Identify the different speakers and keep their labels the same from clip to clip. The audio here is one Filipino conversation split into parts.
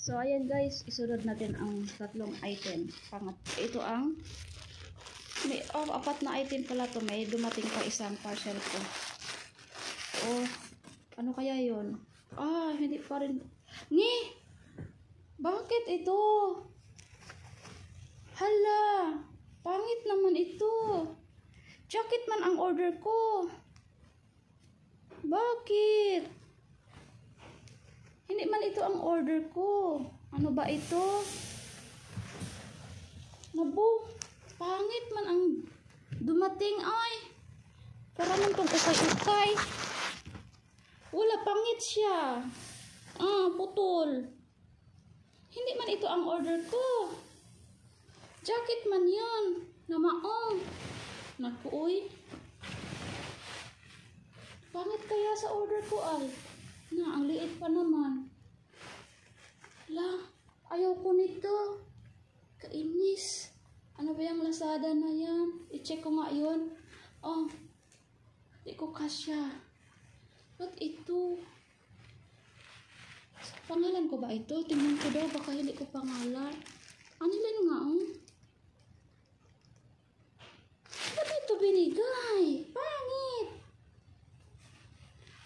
Speaker 1: So ayan guys, isunod natin ang tatlong item. Ito ang may apat na item pala to. May dumating pa isang parcel ko. Oh, ano kaya yon? Hindi pa rin. Bakit ito? Hala, pangit naman ito. Jacket man ang order ko. Bakit? Hindi man ito ang order ko. Ano ba ito? Nabu, pangit man ang dumating ay. Para man itong ukay-ukay. Wala, pangit siya. Putol. Hindi man ito ang order ko. Jacket man yun. Namaong. Naku, uy. Pangit kaya sa order ko ay. Ang liit pa naman. La, ayaw ko nito. Kainis. Ano ba yung Lazada na yan? I-check ko nga yun. Di ko kasya. Ba't ito? Pangalan ko ba ito? Tingnan ko daw, baka hindi ko pangalan. Ano lang nga, Ba't ito binigay? Pangit.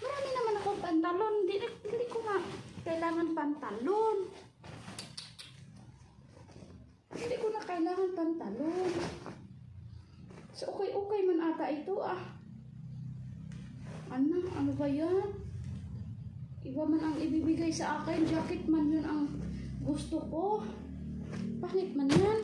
Speaker 1: Marami naman akong pantalon. Hindi ko nga kailangan pantalon. Hindi ko na kailangan pantalon. So, okay man ata ito, Ano ba yan? Iba man ang ibibigay sa akin. Jacket man yun ang gusto ko. Pangit man yan.